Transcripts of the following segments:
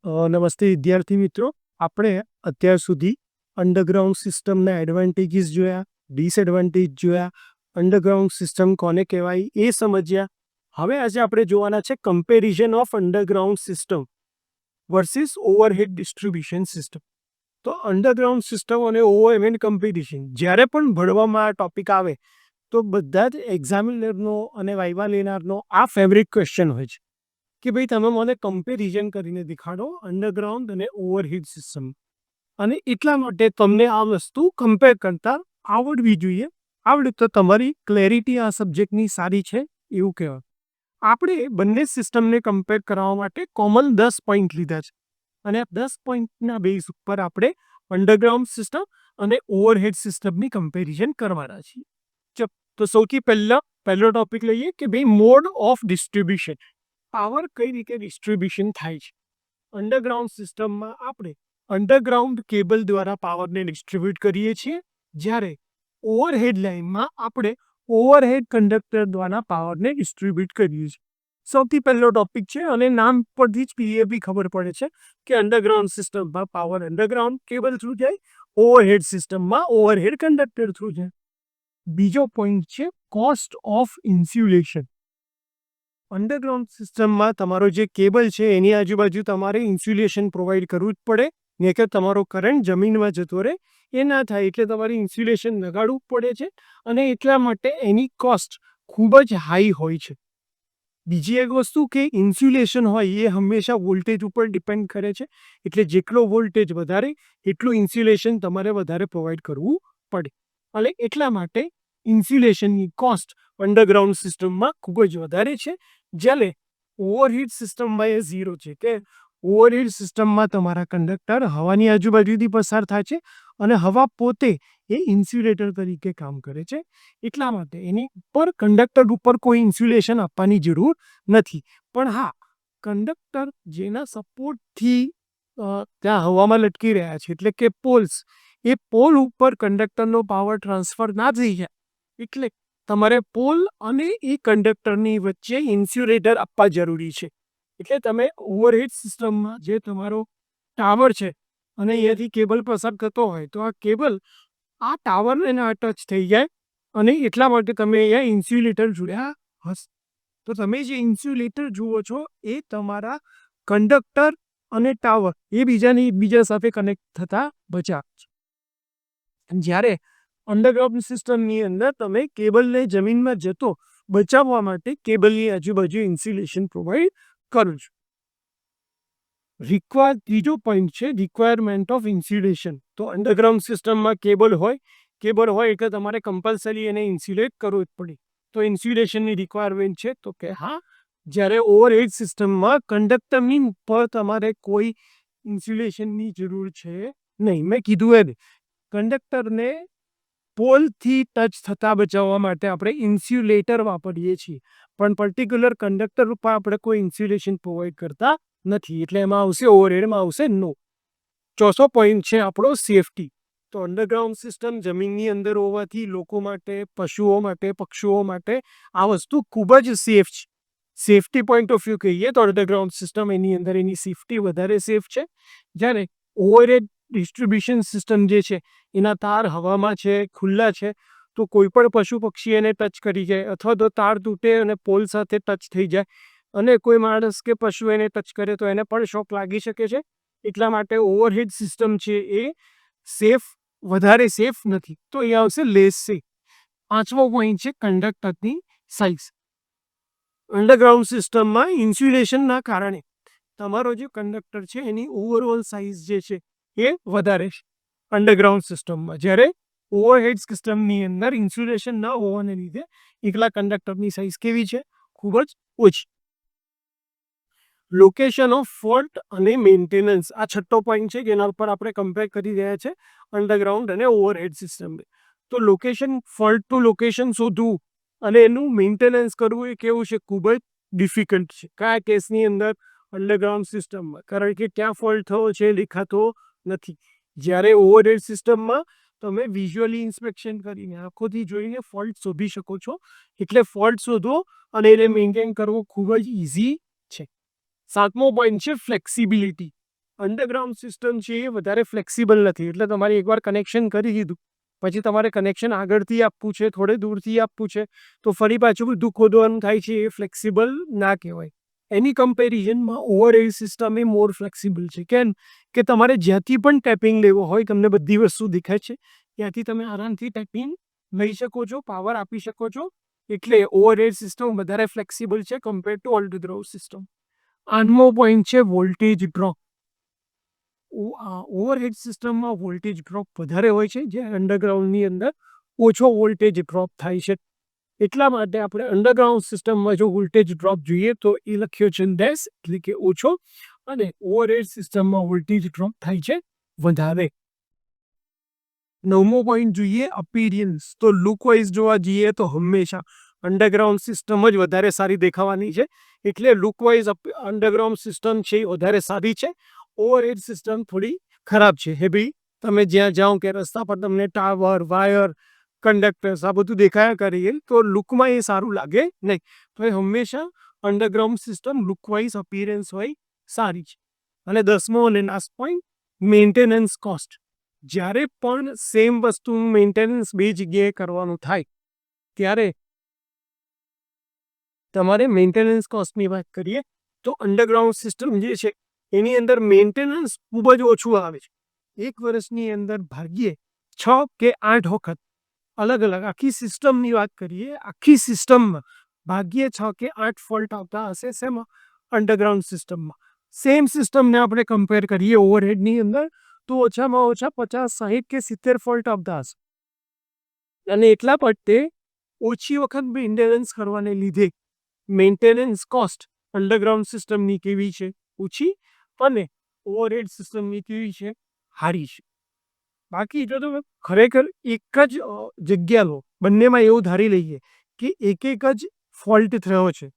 નમસ્તે વિદ્યાર્થી મિત્રો. આપણે અત્યાર સુધી અંડરગ્રાઉન્ડ સિસ્ટમના એડવાન્ટેજીસ જોયા, ડિસએડવાન્ટેજ જોયા, અંડરગ્રાઉન્ડ સિસ્ટમ કોને કહેવાય એ સમજ્યા. હવે આજે આપણે જોવાના છે comparison of underground system versus overhead distribution system. તો અંડરગ્રાઉન્ડ સિસ્ટમ અને ઓવરહેડ કમ્પેરિઝન જ્યારે પણ ભણવામાં આ ટોપિક આવે તો બધા જ એક્ઝામિનરનો અને વાઇવા લેનારનો આ ફેવરિટ ક્વેશ્ચન હોય છે કે ભાઈ તમે મને કમ્પેરિઝન કરીને દેખાડો અંડરગ્રાઉન્ડ અને ઓવરહેડ સિસ્ટમ. અને એટલા માટે તમને આ વસ્તુ કમ્પેર કરતા આવડવી જોઈએ. આવડે તો તમારી ક્લેરિટી આ સબ્જેક્ટની સારી છે એવું કહેવાય. આપણે બંને સિસ્ટમને કમ્પેર કરવા માટે કોમન 10 પોઈન્ટ લીધા છે અને 10 પોઈન્ટના બેઝ ઉપર આપણે અંડરગ્રાઉન્ડ સિસ્ટમ અને ઓવરહેડ સિસ્ટમની કમ્પેરિઝન કરવાના છીએ. તો સૌથી પહેલો ટોપિક લઈએ કે ભાઈ મોડ ઓફ ડિસ્ટ્રીબ્યુશન. પાવર કઈ રીતે ડિસ્ટ્રીબ્યુશન થાય છે. અંડરગ્રાઉન્ડ સિસ્ટમમાં આપણે અંડરગ્રાઉન્ડ કેબલ દ્વારા પાવરને ડિસ્ટ્રીબ્યુટ કરીએ છીએ, જ્યારે ઓવરહેડ લાઇનમાં આપણે ઓવરહેડ કંડક્ટર દ્વારા પાવરને ડિસ્ટ્રીબ્યુટ કરીએ છીએ. સૌથી પહેલો ટોપિક છે અને નામ પરથી જ પીએબી ખબર પડે છે કે અંડરગ્રાઉન્ડ સિસ્ટમમાં પાવર અંડરગ્રાઉન્ડ કેબલ થ્રુ જાય, ઓવરહેડ સિસ્ટમમાં ઓવરહેડ કંડક્ટર થ્રુ જાય. બીજો પોઈન્ટ છે કોસ્ટ ઓફ ઇન્સ્યુલેશન. અંડરગ્રાઉન્ડ સિસ્ટમમાં તમારો જે કેબલ છે એની આજુબાજુ તમારે ઇન્સ્યુલેશન પ્રોવાઈડ કરવું જ પડે, ને કે તમારો કરંટ જમીનમાં જતો રહે એ ના થાય એટલે તમારે ઇન્સ્યુલેશન લગાડવું પડે છે અને એટલા માટે એની કોસ્ટ ખૂબ જ હાઈ હોય છે. બીજી એક વસ્તુ કે ઇન્સ્યુલેશન હોય એ હંમેશા વોલ્ટેજ ઉપર ડિપેન્ડ કરે છે, એટલે જેટલો વોલ્ટેજ વધારે એટલું ઇન્સ્યુલેશન તમારે વધારે પ્રોવાઈડ કરવું પડે અને એટલા માટે ઇન્સ્યુલેશનની કોસ્ટ અંડરગ્રાઉન્ડ સિસ્ટમમાં ખૂબ જ વધારે છે. જ્યારે ઓવરહીટ સિસ્ટમમાં એ ઝીરો છે કે ઓવરહીટ સિસ્ટમમાં તમારા કંડક્ટર હવાની આજુબાજુથી પસાર થાય છે અને હવા પોતે એ ઇન્સ્યુલેટર તરીકે કામ કરે છે. એટલા માટે એની ઉપર કંડક્ટર ઉપર કોઈ ઇન્સ્યુલેશન આપવાની જરૂર નથી. પણ હા, કંડક્ટર જેના સપોર્ટથી ત્યાં હવામાં લટકી રહ્યા છે એટલે કે પોલ્સ, એ પોલ ઉપર કંડક્ટરનો પાવર ટ્રાન્સફર ના થઈ જાય એટલે તમારે પોલ અને એ કંડક્ટરની વચ્ચે ઇન્સ્યુલેટર આપવા જરૂરી છે. એટલે તમે ઓવરહેડ સિસ્ટમમાં જે તમારો ટાવર છે અને અહીંયાથી કેબલ પસાર થતો હોય તો આ કેબલ આ ટાવરને ના ટચ થઈ જાય અને એટલા માટે તમે અહીંયા ઇન્સ્યુલેટર જોડ્યા હશે. તો તમે જે ઇન્સ્યુલેટર જુઓ છો એ તમારા કંડક્ટર અને ટાવર એ એકબીજા સાથે કનેક્ટ થતા બચાવ છે. જ્યારે અંડરગ્રાઉન્ડ સિસ્ટમની અંદર તમે કેબલને જમીનમાં જતો બચાવવા માટે કેબલની આજુબાજુ ઇન્સ્યુલેશન પ્રોવાઈડ કરો છો. ત્રીજો પોઈન્ટ છે રિક્વાયરમેન્ટ ઓફ ઇન્સ્યુલેશન. તો અંડરગ્રાઉન્ડ સિસ્ટમમાં કેબલ હોય એટલે તમારે કમ્પલસરી એને ઇન્સ્યુલેટ કરવું જ પડે. તો ઇન્સ્યુલેશનની રિક્વાયરમેન્ટ છે તો કે હા, જ્યારે ઓવરહેડ સિસ્ટમમાં કંડક્ટરની ઉપર તમારે કોઈ ઇન્સ્યુલેશનની જરૂર છે નહીં. મેં કીધું એ કંડક્ટરને પોલથી ટચ થતા બચાવવા માટે આપણે ઇન્સ્યુલેટર વાપરીએ છીએ, પણ પર્ટિક્યુલર કંડક્ટર ઉપર આપણે કોઈ ઇન્સ્યુલેશન પ્રોવાઈડ કરતા નથી, એટલે એમાં આવશે ઓવરહેડમાં આવશે નો. ચોથો પોઈન્ટ છે આપણો સેફટી. તો અંડરગ્રાઉન્ડ સિસ્ટમ જમીનની અંદર હોવાથી લોકો માટે, પશુઓ માટે, પક્ષીઓ માટે આ વસ્તુ ખૂબ જ સેફ છે. સેફટી પોઈન્ટ ઓફ વ્યૂ કહીએ તો અંડરગ્રાઉન્ડ સિસ્ટમ એની અંદર એની સેફટી વધારે સેફ છે. જ્યારે ઓવરહેડ ડિસ્ટ્રીબ્યુશન સિસ્ટમ જે છે એના તાર હવામાં છે, ખુલ્લા છે, તો કોઈ પણ પશુ પક્ષી એને ટચ કરી જાય અથવા તો તાર તૂટે અને પોલ સાથે ટચ થઈ જાય અને કોઈ માણસ કે પશુ એને ટચ કરે તો એને પણ શોક લાગી શકે છે. એટલા માટે ઓવરહેડ સિસ્ટમ છે એ વધારે સેફ નથી. તો અહીંયા આવશે લેસ સેફ. પાંચમો પોઈન્ટ છે કંડક્ટરની સાઇઝ. અંડરગ્રાઉન્ડ સિસ્ટમમાં ઇન્સ્યુલેશનના કારણે તમારો જે કંડક્ટર છે એની ઓવરઓલ સાઇઝ જે છે એ વધારે છે અંડરગ્રાઉન્ડ સિસ્ટમમાં, જ્યારે ઓવરહેડ સિસ્ટમની અંદર ઇન્સ્યુલેશન ન હોવાને લીધે એકલા કંડક્ટરની સાઇઝ કેવી છે, ખૂબ જ ઓછી. લોકેશન ઓફ ફોલ્ટ અને મેન્ટેનન્સ, આ છઠ્ઠો પોઈન્ટ છે જેના ઉપર આપણે કમ્પેર કરી રહ્યા છે અંડરગ્રાઉન્ડ અને ઓવરહેડ સિસ્ટમ. તો ફોલ્ટ ટુ લોકેશન શોધવું અને એનું મેન્ટેનન્સ કરવું એ કેવું છે, ખૂબ જ ડિફિકલ્ટ છે. કયા કેસની અંદર? અંડરગ્રાઉન્ડ સિસ્ટમમાં, કારણ કે ક્યાં ફોલ્ટ થયો છે દેખાતો નથી. જ્યારે ઓવરહેડ સિસ્ટમમાં તમે વિઝ્યુઅલી ઇન્સ્પેક્શન કરીને આંખોથી જોઈને ફોલ્ટ શોધી શકો છો, એટલે ફોલ્ટ શોધવો અને એને મેન્ટેન કરવો ખૂબ જ ઇઝી છે. સાતમો પોઈન્ટ છે ફ્લેક્સિબિલિટી. અંડરગ્રાઉન્ડ સિસ્ટમ છે એ વધારે ફ્લેક્સિબલ નથી. એટલે તમારે એકવાર કનેક્શન કરી દીધું પછી તમારે કનેક્શન આગળથી આપવું છે, થોડે દૂરથી આપવું છે, તો ફરી પાછું બધું ખોદવાનું થાય છે. એ ફ્લેક્સિબલ ના કહેવાય. એની કમ્પેરિઝનમાં ઓવરહેડ સિસ્ટમ એ મોર ફ્લેક્સિબલ છે. કેમ કે તમારે જ્યાંથી પણ ટેપિંગ લેવો હોય, તમને બધી વસ્તુ દેખાય છે, ત્યાંથી તમે આરામથી ટેપિંગ લઈ શકો છો, પાવર આપી શકો છો. એટલે ઓવરહેડ સિસ્ટમ વધારે ફ્લેક્સિબલ છે કમ્પેર ટુ અંડરગ્રાઉન્ડ સિસ્ટમ. 8મો પોઈન્ટ છે વોલ્ટેજ ડ્રોપ. ઓવરહેડ સિસ્ટમમાં વોલ્ટેજ ડ્રોપ વધારે હોય છે, જે અંડરગ્રાઉન્ડની અંદર ઓછો વોલ્ટેજ ડ્રોપ થાય છે. એટલા માટે આપણે અંડરગ્રાઉન્ડ સિસ્ટમમાં જો વોલ્ટેજ ડ્રોપ જોઈએ તો એ લખ્યો છે ડેશ, એટલે કે ઓછો, અને ઓવરહેડ સિસ્ટમમાં વોલ્ટેજ ડ્રોપ થાય છે વધારે. 9મો પોઈન્ટ જોઈએ અપીરિયન્સ. તો લુક વાઇઝ જોવા જઈએ તો હંમેશા અંડરગ્રાઉન્ડ સિસ્ટમ જ વધારે સારી દેખાવાની છે. એટલે લુક વાઇઝ અંડરગ્રાઉન્ડ સિસ્ટમ છે એ વધારે સારી છે. ઓવરહેડ સિસ્ટમ થોડી ખરાબ છે. હે ભાઈ, તમે જ્યાં જાઓ કે રસ્તા પર તમને ટાવર, વાયર, કંડક્ટર્સ આ બધું દેખાયા કરીએ તો લુકમાં એ સારું લાગે નહીં. તો એ હંમેશા અંડરગ્રાઉન્ડ સિસ્ટમ લુકવાઇઝ અપીરન્સ હોય સારી છે. અને 10મો અને લાસ્ટ પોઈન્ટ મેન્ટેનન્સ કોસ્ટ. જ્યારે પણ સેમ વસ્તુ મેન્ટેનન્સ બે જગ્યાએ કરવાનું થાય ત્યારે તમારે મેન્ટેનન્સ કોસ્ટની વાત કરીએ તો અંડરગ્રાઉન્ડ સિસ્ટમ જે છે એની અંદર મેન્ટેનન્સ ખૂબ જ ઓછું આવે છે. 1 વર્ષની અંદર ભાગ્યે 6 કે 8 વખત અલગ અલગ આખી સિસ્ટમની વાત કરીએ, આખી સિસ્ટમમાં ભાગ્યે 6 કે 8 ફોલ્ટ આવતા હશે. શેમાં? અંડરગ્રાઉન્ડ સિસ્ટમમાં. સેમ સિસ્ટમને આપણે કમ્પેર કરીએ ઓવરહેડની અંદર તો ઓછામાં ઓછા 50, 60 કે 70 ફોલ્ટ આવતા હશે. અને એટલા માટે ઓછી વખત મેન્ટેનન્સ કરવાને લીધે મેન્ટેનન્સ કોસ્ટ અંડરગ્રાઉન્ડ સિસ્ટમની કેવી છે? ઓછી. અને ઓવરહેડ સિસ્ટમની કેવી છે? સારી છે. બાકી જો તમે ખરેખર એક જ જગ્યા લો, બંનેમાં એવું ધારી લઈએ કે એક જ ફોલ્ટ થયો છે,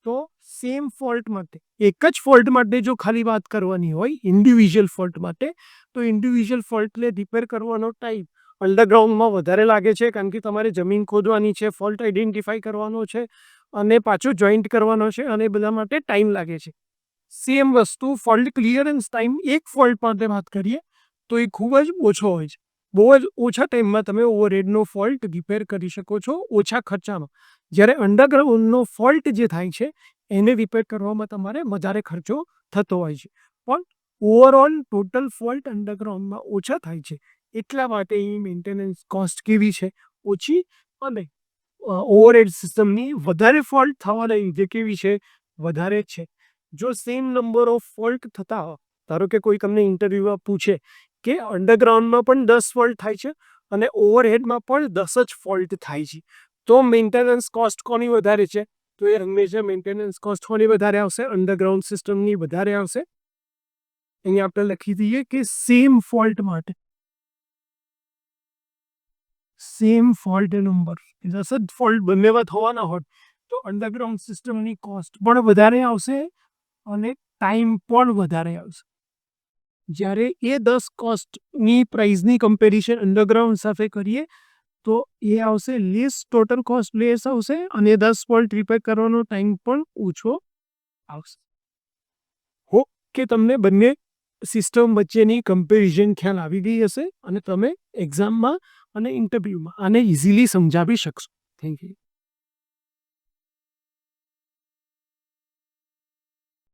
તો સેમ ફોલ્ટ માટે એક જ ફોલ્ટ માટે જો ખાલી વાત કરવાની હોય ઇન્ડિવિજ્યુઅલ ફોલ્ટ માટે, તો ઇન્ડિવિજ્યુઅલ ફોલ્ટને રિપેર કરવાનો ટાઈમ અંડરગ્રાઉન્ડમાં વધારે લાગે છે. કારણ કે તમારે જમીન ખોદવાની છે, ફોલ્ટ આઈડેન્ટિફાઈ કરવાનો છે, અને પાછો જોઈન્ટ કરવાનો છે, અને બધા માટે ટાઈમ લાગે છે. સેમ વસ્તુ ફોલ્ટ ક્લિયરન્સ ટાઈમ એક ફોલ્ટ માટે વાત કરીએ તો એ ખૂબ જ ઓછો હોય છે. બહુ જ ઓછા ટાઈમમાં તમે ઓવરહેડનો ફોલ્ટ રિપેર કરી શકો છો, ઓછા ખર્ચામાં. જ્યારે અંડરગ્રાઉન્ડનો ફોલ્ટ જે થાય છે એને રિપેર કરવામાં તમારે વધારે ખર્ચો થતો હોય છે. પણ ઓવરઓલ ટોટલ ફોલ્ટ અંડરગ્રાઉન્ડમાં ઓછા થાય છે. એટલા માટે એ મેન્ટેનન્સ કોસ્ટ કેવી છે? ઓછી. અને ઓવરહેડ સિસ્ટમની વધારે ફોલ્ટ થવાના લીધે કેવી છે? વધારે છે. જો સેમ નંબર ઓફ ફોલ્ટ થતા હોય, ધારો કે કોઈ તમને ઇન્ટરવ્યુમાં પૂછે કે અંડરગ્રાઉન્ડમાં પણ 10 ફોલ્ટ થાય છે અને ઓવરહેડમાં પણ 10 જ ફોલ્ટ થાય છે, તો મેન્ટેનન્સ કોસ્ટ કોની વધારે છે? તો એ હંમેશા મેન્ટેનન્સ કોસ્ટ કોની વધારે આવશે? અંડરગ્રાઉન્ડ સિસ્ટમની વધારે આવશે. અહીંયા આપણે લખી દઈએ કે સેમ ફોલ્ટ માટે સેમ ફોલ્ટ નંબર 10 જ ફોલ્ટ બંનેમાં થવાના હોય તો અંડરગ્રાઉન્ડ સિસ્ટમની કોસ્ટ પણ વધારે આવશે અને ટાઈમ પણ વધારે આવશે. જ્યારે એ 10 કોસ્ટની પ્રાઇસની કમ્પેરિઝન અંડરગ્રાઉન્ડ સાથે કરીએ તો એ આવશે લેસ, ટોટલ કોસ્ટ લેસ આવશે, અને 10 ફોલ્ટ રિપેર કરવાનો ટાઈમ પણ ઓછો આવશે. હોપ કે તમને બંને સિસ્ટમ વચ્ચેની કમ્પેરિઝન ખ્યાલ આવી ગઈ હશે અને તમે એક્ઝામમાં અને ઇન્ટરવ્યૂમાં આને ઇઝીલી સમજાવી શકશો. Thank you.